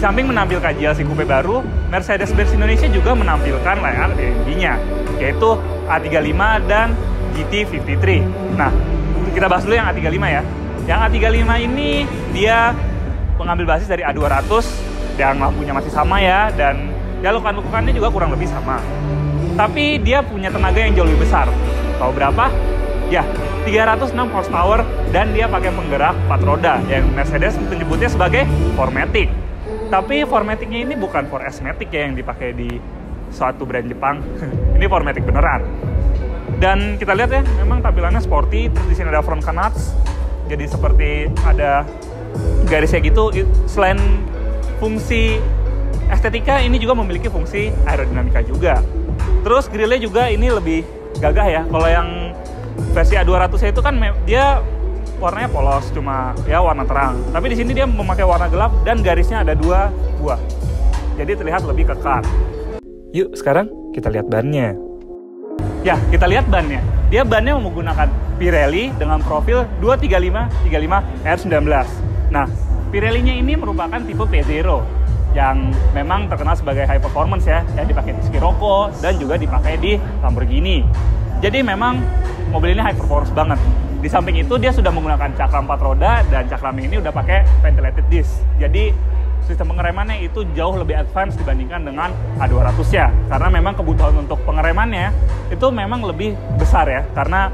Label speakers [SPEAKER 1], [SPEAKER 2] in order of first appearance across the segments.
[SPEAKER 1] samping menampilkan GLC Coupe baru, Mercedes-Benz Indonesia juga menampilkan layar AMG-nya, yaitu A35 dan GT53. Nah, kita bahas dulu yang A35 ya. Yang A35 ini dia mengambil basis dari A200 dan lampunya masih sama ya, dan ya lekukan-lekukannya juga kurang lebih sama. Tapi dia punya tenaga yang jauh lebih besar. Tahu berapa? Ya, 306 horsepower dan dia pakai penggerak 4 roda yang Mercedes menyebutnya sebagai 4MATIC. Tapi 4MATIC-nya ini bukan 4S-MATIC ya yang dipakai di suatu brand Jepang. Ini 4MATIC beneran. Dan kita lihat ya, memang tampilannya sporty. Terus di sini ada front canards. Jadi seperti ada garisnya gitu. Selain fungsi estetika, ini juga memiliki fungsi aerodinamika juga. Terus grillnya juga ini lebih gagah ya. Kalau yang versi A200 itu kan dia warnanya polos, cuma ya warna terang. Tapi di sini dia memakai warna gelap dan garisnya ada 2 buah. Jadi terlihat lebih kekar. Yuk sekarang kita lihat bannya. Ya, kita lihat bannya. Dia bannya menggunakan Pirelli dengan profil 235/35 R19. Nah, Pirelli-nya ini merupakan tipe P0 yang memang terkenal sebagai high performance ya, yang dipakai di Scirocco dan juga dipakai di Lamborghini. Jadi memang mobil ini high performance banget. Di samping itu dia sudah menggunakan cakram 4 roda dan cakramnya ini udah pakai ventilated disc. Jadi sistem pengeremannya itu jauh lebih advance dibandingkan dengan A200 ya. Karena memang kebutuhan untuk pengeremannya itu memang lebih besar ya. Karena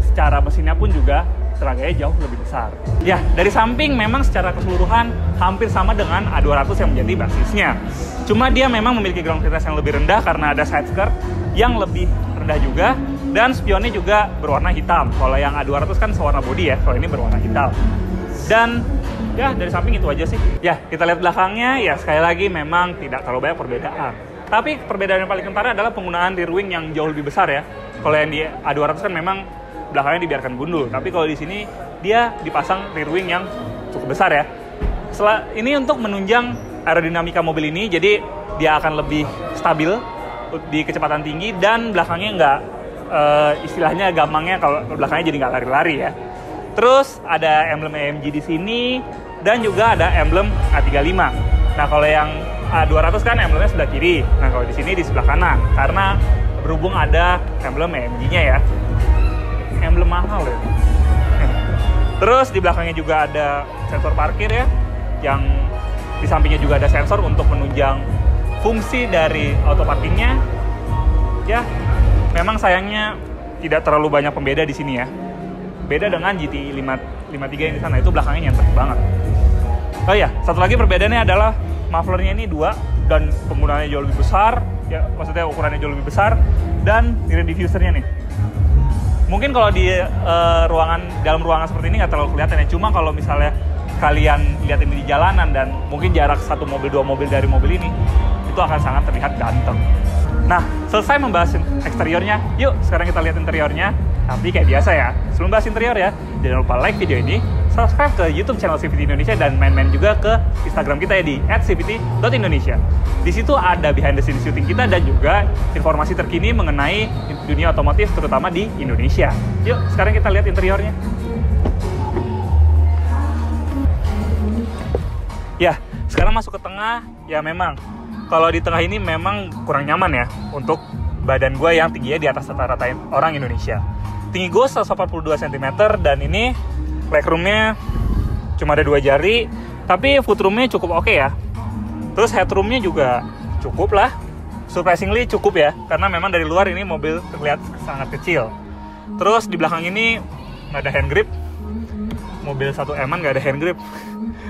[SPEAKER 1] secara mesinnya pun juga tenaganya jauh lebih besar. Ya, dari samping memang secara keseluruhan hampir sama dengan A200 yang menjadi basisnya. Cuma dia memang memiliki ground clearance yang lebih rendah karena ada side skirt yang lebih rendah juga. Dan spionnya juga berwarna hitam. Kalau yang A200 kan sewarna bodi ya, kalau ini berwarna hitam. Dan ya dari samping itu aja sih. Ya, kita lihat belakangnya, ya sekali lagi memang tidak terlalu banyak perbedaan. Tapi perbedaan yang paling kentara adalah penggunaan rear wing yang jauh lebih besar ya. Kalau yang di A200 kan memang belakangnya dibiarkan gundul. Tapi kalau di sini dia dipasang rear wing yang cukup besar ya. Ini untuk menunjang aerodinamika mobil ini, jadi dia akan lebih stabil di kecepatan tinggi dan belakangnya nggak istilahnya gampangnya kalau belakangnya jadi nggak lari-lari ya. Terus ada emblem AMG di sini dan juga ada emblem A35. Nah kalau yang A200 kan emblemnya sebelah kiri. Nah kalau di sini di sebelah kanan karena berhubung ada emblem AMG-nya ya. Emblem mahal ya. Terus di belakangnya juga ada sensor parkir ya, yang di sampingnya juga ada sensor untuk menunjang fungsi dari auto parkingnya. Ya. Memang sayangnya tidak terlalu banyak pembeda di sini ya. Beda dengan GT53 yang di sana, itu belakangnya nyentek banget. Oh iya, satu lagi perbedaannya adalah mufflernya ini 2 dan penggunaannya jauh lebih besar, ya maksudnya ukurannya jauh lebih besar dan rear diffusernya nih. Mungkin kalau di dalam ruangan seperti ini nggak terlalu kelihatan ya. Cuma kalau misalnya kalian lihat ini di jalanan dan mungkin jarak 1 mobil 2 mobil dari mobil ini, itu akan sangat terlihat ganteng. Nah, selesai membahas eksteriornya, yuk sekarang kita lihat interiornya. Tapi kayak biasa ya, sebelum bahas interior ya, jangan lupa like video ini, subscribe ke YouTube channel CVT Indonesia dan main-main juga ke Instagram kita ya di @cvt.indonesia. Di situ ada behind the scenes syuting kita dan juga informasi terkini mengenai dunia otomotif terutama di Indonesia. Yuk, sekarang kita lihat interiornya. Ya, sekarang masuk ke tengah, ya memang kalau di tengah ini memang kurang nyaman ya untuk badan gue yang tingginya di atas rata-rata orang Indonesia. Tinggi gue 142 cm dan ini legroomnya cuma ada 2 jari, tapi footroomnya cukup oke ya. Terus headroomnya juga cukup lah, surprisingly cukup ya, karena memang dari luar ini mobil terlihat sangat kecil. Terus di belakang ini nggak ada hand grip, mobil 1M nggak ada hand grip.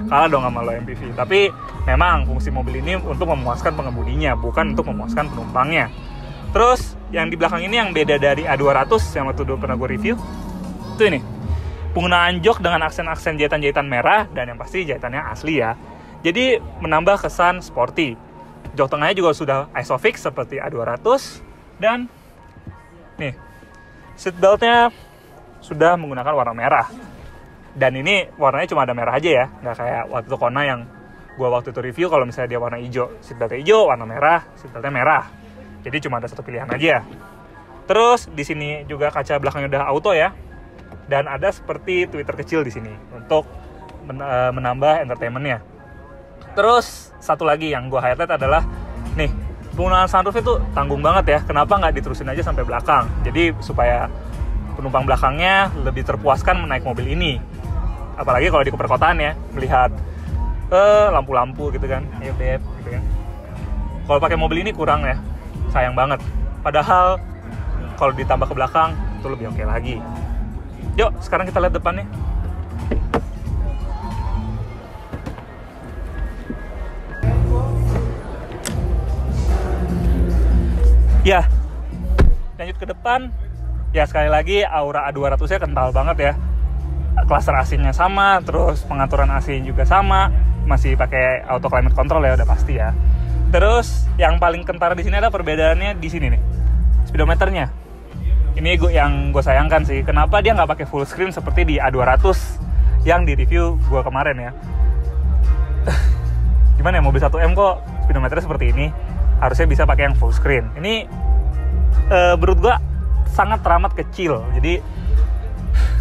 [SPEAKER 1] Kalah dong sama lo MPV. Tapi memang fungsi mobil ini untuk memuaskan pengemudinya, bukan untuk memuaskan penumpangnya. Terus yang di belakang ini yang beda dari A200 yang waktu dulu pernah gue review, itu ini penggunaan jok dengan aksen-aksen jahitan-jahitan merah dan yang pasti jahitannya asli ya. Jadi menambah kesan sporty. Jok tengahnya juga sudah isofix seperti A200 dan nih seatbeltnya sudah menggunakan warna merah. Dan ini warnanya cuma ada merah aja ya, nggak kayak waktu itu Kona yang gue waktu itu review kalau misalnya dia warna hijau, seatbeltnya hijau, warna merah, seatbeltnya merah. Jadi cuma ada satu pilihan aja. Terus di sini juga kaca belakangnya udah auto ya, dan ada seperti tweeter kecil di sini untuk menambah entertainmentnya. Terus satu lagi yang gue highlight adalah nih, penggunaan sunroof itu tanggung banget ya. Kenapa nggak diterusin aja sampai belakang? Jadi supaya penumpang belakangnya lebih terpuaskan menaik mobil ini. Apalagi kalau di perkotaan ya, melihat lampu-lampu gitu kan, ya beb, gitu kan. Kalau pakai mobil ini kurang ya, sayang banget. Padahal kalau ditambah ke belakang itu lebih oke lagi. Yuk, sekarang kita lihat depannya. Ya, lanjut ke depan. Ya sekali lagi Aura A200-nya kental banget ya. Cluster AC-nya sama, terus pengaturan AC juga sama. Masih pakai auto climate control ya, udah pasti ya. Terus yang paling kentara di sini adalah perbedaannya di sini nih, speedometernya. Ini yang gue sayangkan sih, kenapa dia nggak pakai full screen seperti di A200 yang di review gue kemarin ya. Gimana ya, mobil 1M kok speedometernya seperti ini? Harusnya bisa pakai yang full screen. Ini menurut gue sangat teramat kecil, jadi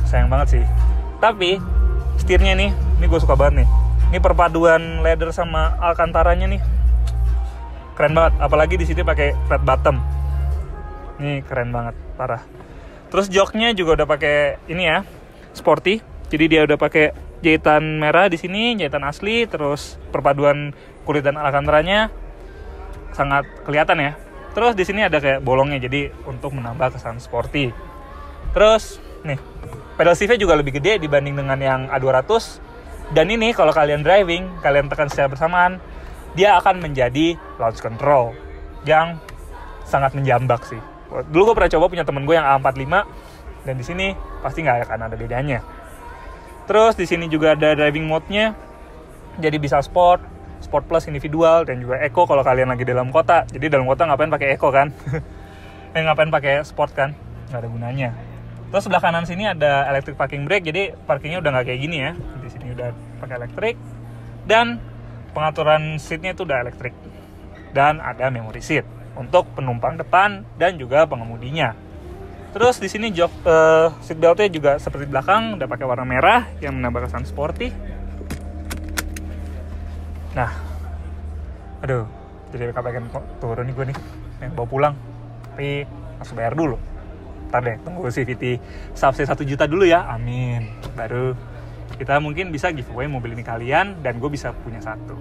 [SPEAKER 1] sayang banget sih. Tapi setirnya nih, ini gue suka banget nih. Ini perpaduan leather sama alcantaranya nih, keren banget. Apalagi di sini pakai flat bottom. Ini keren banget, parah. Terus joknya juga udah pakai ini ya, sporty. Jadi dia udah pakai jahitan merah di sini, jahitan asli. Terus perpaduan kulit dan alcantaranya sangat kelihatan ya. Terus di sini ada kayak bolongnya, jadi untuk menambah kesan sporty. Terus nih, pedal shiftnya juga lebih gede dibanding dengan yang A200. Dan ini kalau kalian driving, kalian tekan secara bersamaan, dia akan menjadi launch control yang sangat menjambak sih. Dulu gue pernah coba punya temen gue yang A45, dan di sini pasti nggak akan ada bedanya. Terus di sini juga ada driving mode-nya, jadi bisa sport plus individual, dan juga eco kalau kalian lagi dalam kota. Jadi dalam kota ngapain pakai eco kan? Ngapain pakai sport kan? Nggak ada gunanya. Terus sebelah kanan sini ada electric parking brake, jadi parkingnya udah nggak kayak gini ya. Di sini udah pakai elektrik, dan pengaturan seatnya itu udah elektrik. Dan ada memory seat untuk penumpang depan dan juga pengemudinya. Terus di sini seat beltnya juga seperti belakang, udah pakai warna merah yang menambah kesan sporty. Nah, aduh, jadi pengen turun nih gue nih, yang bawa pulang, tapi harus bayar dulu. Ntar deh, tunggu CVT subsidi 1 juta dulu ya, amin. Baru kita mungkin bisa giveaway mobil ini kalian, dan gue bisa punya satu.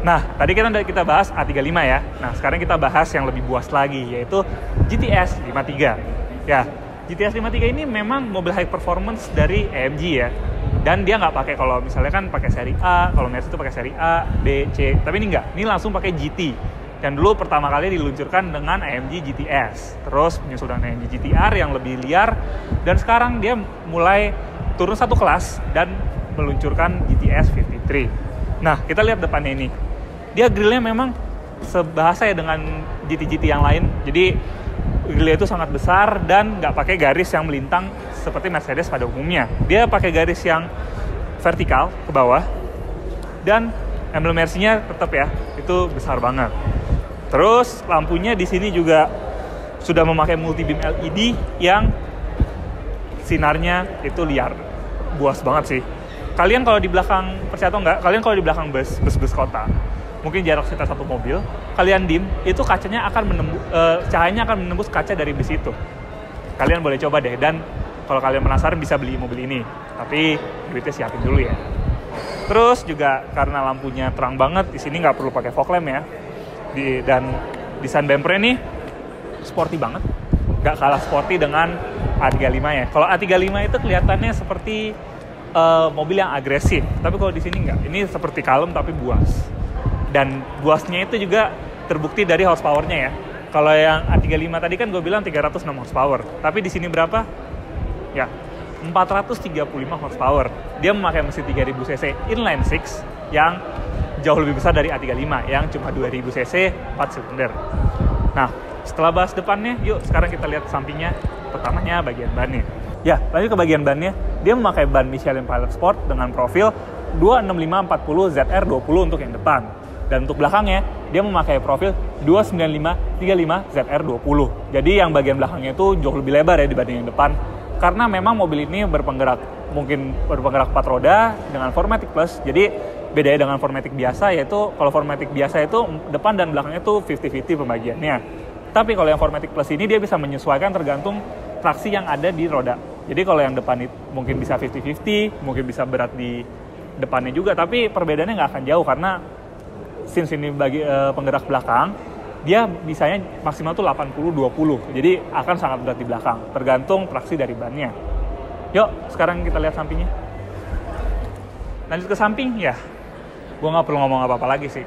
[SPEAKER 1] Nah, tadi kita bahas A35 ya. Nah, sekarang kita bahas yang lebih buas lagi, yaitu GTS 53. Ya, GTS 53 ini memang mobil high performance dari AMG ya. Dan dia nggak pakai, kalau misalnya kan pakai seri A, kalau Mercedes itu pakai seri A, B, C. Tapi ini nggak, ini langsung pakai GT. Dan dulu pertama kali diluncurkan dengan AMG GTS. Terus menyusul dengan AMG GTR yang lebih liar. Dan sekarang dia mulai turun satu kelas dan meluncurkan GTS 53. Nah, kita lihat depannya ini. Dia grillnya memang sebahasa ya dengan GT-GT yang lain. Jadi grillnya itu sangat besar dan nggak pakai garis yang melintang seperti Mercedes pada umumnya. Dia pakai garis yang vertikal ke bawah, dan emblem Mercy-nya tetap ya, itu besar banget. Terus lampunya di sini juga sudah memakai multi beam LED yang sinarnya itu liar, buas banget sih. Kalian kalau di belakang, percaya atau enggak, kalian kalau di belakang bus kota, mungkin jarak sekitar 1 mobil, kalian dim, itu kacanya akan cahayanya akan menembus kaca dari bus itu. Kalian boleh coba deh, dan kalau kalian penasaran bisa beli mobil ini, tapi duitnya siapin dulu ya. Terus juga karena lampunya terang banget, di sini nggak perlu pakai fog lamp ya. Dan desain bumpernya nih sporty banget, nggak kalah sporty dengan A35 ya. Kalau A35 itu kelihatannya seperti mobil yang agresif, tapi kalau di sini nggak. Ini seperti kalem tapi buas. Dan buasnya itu juga terbukti dari horsepower-nya ya. Kalau yang A35 tadi kan gue bilang 306 horsepower, tapi di sini berapa? Ya, 435 horsepower. Dia memakai mesin 3000 cc inline 6 yang jauh lebih besar dari A35 yang cuma 2000 cc 4 silinder. Nah, setelah bahas depannya, yuk sekarang kita lihat sampingnya. Pertamanya bagian bannya. Ya, lanjut ke bagian bannya. Dia memakai ban Michelin Pilot Sport dengan profil 265/40 ZR20 untuk yang depan. Dan untuk belakangnya, dia memakai profil 295/35 ZR20. Jadi yang bagian belakangnya itu jauh lebih lebar ya dibanding yang depan. Karena memang mobil ini mungkin berpenggerak 4 roda dengan 4MATIC Plus. Jadi Bedanya dengan 4MATIC biasa yaitu kalau 4MATIC biasa itu depan dan belakangnya tuh 50-50 pembagiannya. Tapi kalau yang 4MATIC Plus ini dia bisa menyesuaikan tergantung traksi yang ada di roda. Jadi kalau yang depan itu mungkin bisa 50-50, mungkin bisa berat di depannya juga, tapi perbedaannya nggak akan jauh karena since ini bagi penggerak belakang, dia bisanya maksimal tuh 80-20. Jadi akan sangat berat di belakang, tergantung traksi dari bannya. Yuk, sekarang kita lihat sampingnya. Lanjut ke samping, ya. Gue nggak perlu ngomong apa-apa lagi sih.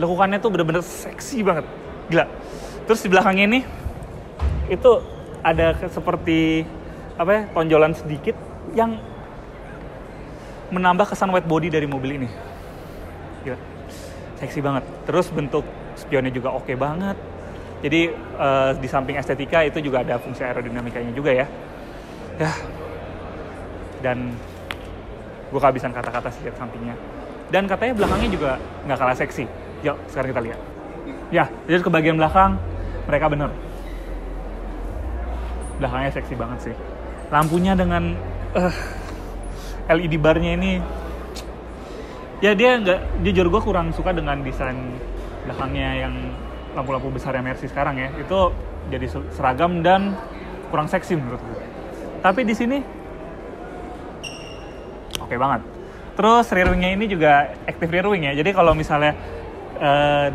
[SPEAKER 1] Lekukannya tuh bener-bener seksi banget. Gila. Terus di belakangnya ini, itu ada seperti tonjolan sedikit yang menambah kesan wide body dari mobil ini. Gila. Seksi banget. Terus bentuk spionnya juga oke banget. Jadi di samping estetika itu juga ada fungsi aerodinamikanya juga ya. Dan gue kehabisan kata-kata sih lihat sampingnya. Dan katanya belakangnya juga nggak kalah seksi. Yuk, sekarang kita lihat. Ya, jadi ke bagian belakang mereka bener. Belakangnya seksi banget sih. Lampunya dengan LED barnya ini, ya dia nggak, jujur gue kurang suka dengan desain belakangnya yang lampu-lampu besar yang Mercy sekarang ya. Itu jadi seragam dan kurang seksi menurut gue. Tapi di sini oke banget. Terus rear wing-nya ini juga active rear wing ya. Jadi kalau misalnya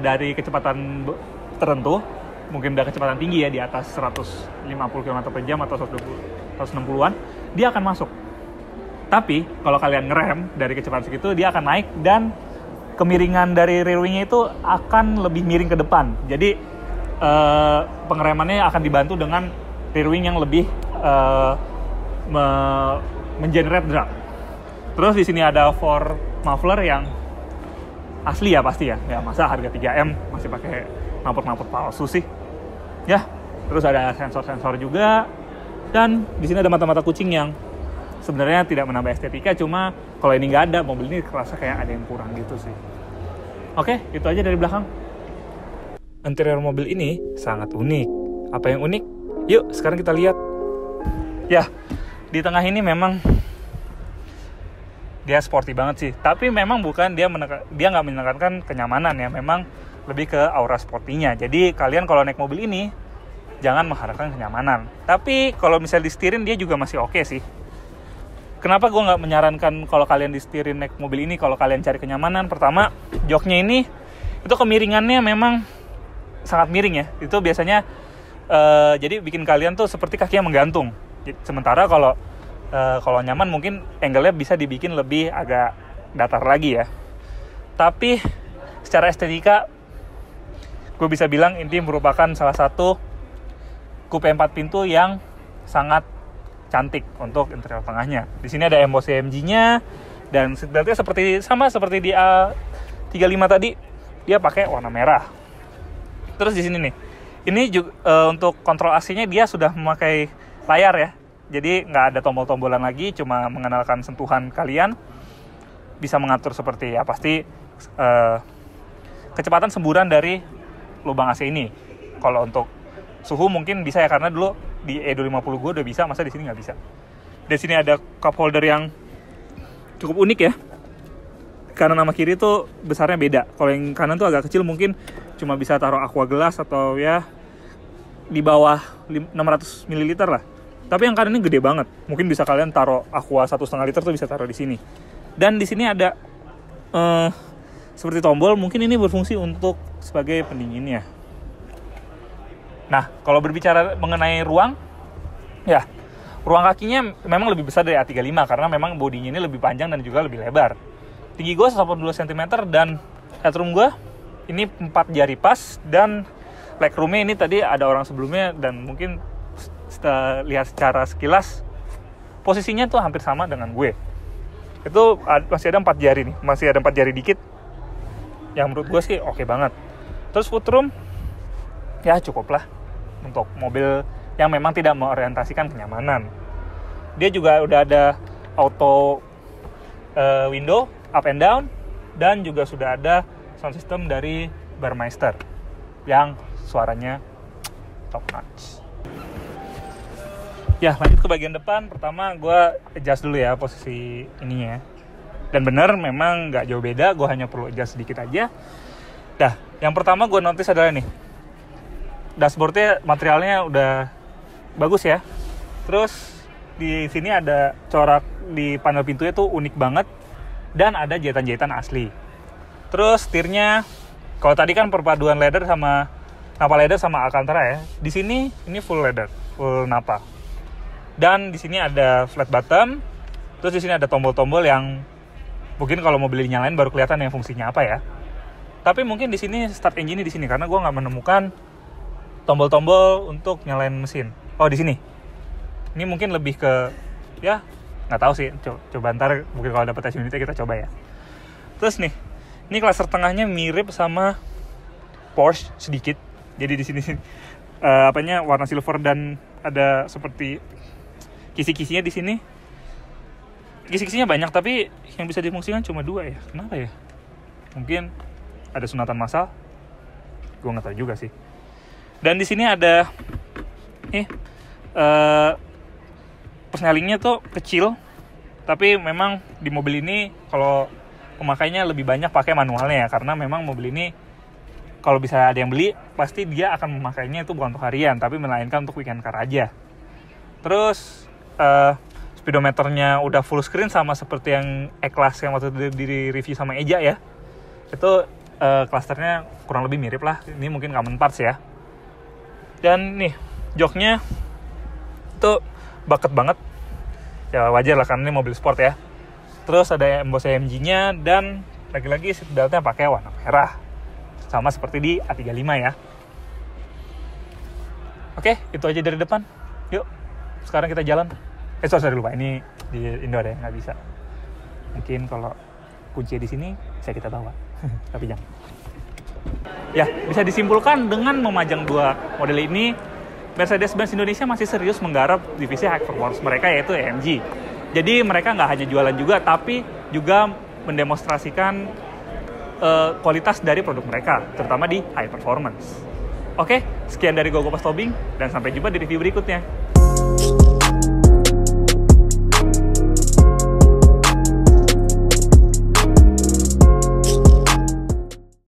[SPEAKER 1] dari kecepatan tertentu, mungkin udah kecepatan tinggi ya di atas 150 km per jam atau 160-an, dia akan masuk. Tapi kalau kalian ngerem dari kecepatan segitu, dia akan naik dan kemiringan dari rear wing-nya itu akan lebih miring ke depan. Jadi pengeremannya akan dibantu dengan rear wing yang lebih mengenerate drag. Terus di sini ada for muffler yang asli ya pasti ya. Ya masa harga 3M masih pakai knalpot palsu sih. Ya, terus ada sensor-sensor juga. Dan di sini ada mata-mata kucing yang sebenarnya tidak menambah estetika, cuma kalau ini nggak ada, mobil ini kerasa kayak ada yang kurang gitu sih. Oke, itu aja dari belakang. Interior mobil ini sangat unik. Apa yang unik? Yuk, sekarang kita lihat. Ya, di tengah ini memang dia sporty banget sih. Tapi memang bukan dia nggak menekankan kenyamanan ya. Memang lebih ke aura sportinya. Jadi kalian kalau naik mobil ini jangan mengharapkan kenyamanan. Tapi kalau misalnya disetirin dia juga masih oke sih. Kenapa gue nggak menyarankan kalau kalian disetirin naik mobil ini kalau kalian cari kenyamanan? Pertama, joknya ini itu kemiringannya memang sangat miring ya. Itu biasanya jadi bikin kalian tuh seperti kakinya menggantung. Sementara kalau nyaman mungkin angle-nya bisa dibikin lebih agak datar lagi ya. Tapi secara estetika gue bisa bilang ini merupakan salah satu coupe 4 pintu yang sangat cantik untuk interior tengahnya. Di sini ada emboss AMG-nya dan seatbeltnya seperti di A35 tadi, dia pakai warna merah. Terus di sini nih, ini juga untuk kontrol AC-nya dia sudah memakai layar ya. Jadi nggak ada tombol-tombolan lagi, cuma mengenalkan sentuhan kalian. Bisa mengatur seperti ya pasti kecepatan semburan dari lubang AC ini. Kalau untuk suhu mungkin bisa ya, karena dulu di E250 gue udah bisa, masa di sini nggak bisa. Di sini ada cup holder yang cukup unik ya. Kanan sama kiri tuh besarnya beda. Kalau yang kanan tuh agak kecil, mungkin cuma bisa taruh aqua gelas atau ya di bawah 600 ml lah. Tapi yang kanan ini gede banget. Mungkin bisa kalian taruh aqua 1,5 liter tuh bisa taruh di sini. Dan di sini ada seperti tombol, mungkin ini berfungsi untuk sebagai pendinginnya. Nah, kalau berbicara mengenai ruang, ya ruang kakinya memang lebih besar dari A35 karena memang bodinya ini lebih panjang dan juga lebih lebar. Tinggi gue 182 cm dan headroom gue ini 4 jari pas, dan legroomnya ini tadi ada orang sebelumnya dan mungkin setelah lihat secara sekilas posisinya tuh hampir sama dengan gue. Itu masih ada 4 jari nih, masih ada 4 jari dikit. Yang menurut gue sih oke banget. Terus footroom ya cukup lah untuk mobil yang memang tidak mengorientasikan kenyamanan. Dia juga udah ada auto window up and down, dan juga sudah ada sound system dari Burmeister yang suaranya top notch. Ya, lanjut ke bagian depan. Pertama gue adjust dulu ya posisi ininya. Dan bener, memang nggak jauh beda, gue hanya perlu adjust sedikit aja. Dah, yang pertama gue notice adalah nih, dashboardnya materialnya udah bagus ya. Terus di sini ada corak di panel pintunya tuh unik banget, dan ada jahitan-jahitan asli. Terus setirnya, kalau tadi kan perpaduan leather sama Nappa leather sama Alcantara ya. Di sini ini full leather, full Nappa. Dan di sini ada flat bottom. Terus di sini ada tombol-tombol yang mungkin kalau mobil dinyalain baru kelihatan yang fungsinya apa ya. Tapi mungkin di sini start engine di sini karena gue nggak menemukan tombol-tombol untuk nyalain mesin. Oh, di sini. Ini mungkin lebih ke ya nggak tahu sih. Coba ntar mungkin kalau dapat test unitnya kita coba ya. Terus nih, ini cluster tengahnya mirip sama Porsche sedikit. Jadi di sini apanya warna silver dan ada seperti kisi-kisinya di sini. Kisi-kisinya banyak tapi yang bisa difungsikan cuma 2 ya. Kenapa ya? Mungkin ada sunatan massal. Gue nggak tahu juga sih. Dan di sini ada persnelingnya tuh kecil. Tapi memang di mobil ini kalau pemakainya lebih banyak pakai manualnya ya, karena memang mobil ini kalau bisa ada yang beli pasti dia akan memakainya itu bukan untuk harian tapi melainkan untuk weekend car aja. Terus speedometernya udah full screen sama seperti yang E-Class yang waktu itu di review sama Eja ya. Itu clusternya kurang lebih mirip lah. Ini mungkin common parts ya. Dan nih joknya itu bucket banget. Ya wajar lah karena ini mobil sport ya. Terus ada emboss AMG-nya dan lagi-lagi seat beltnya pakai warna merah. Sama seperti di A35 ya. Oke, itu aja dari depan. Yuk, sekarang kita jalan. Sorry lupa, ini di Indo ada nggak bisa. Mungkin kalau kunci di sini bisa kita bawa, tapi jangan. Ya, bisa disimpulkan dengan memajang 2 model ini, Mercedes-Benz Indonesia masih serius menggarap divisi high performance mereka yaitu AMG. Jadi mereka nggak hanya jualan juga, tapi juga mendemonstrasikan kualitas dari produk mereka, terutama di high performance. Oke, sekian dari Gogo Pas Tobing, dan sampai jumpa di review berikutnya.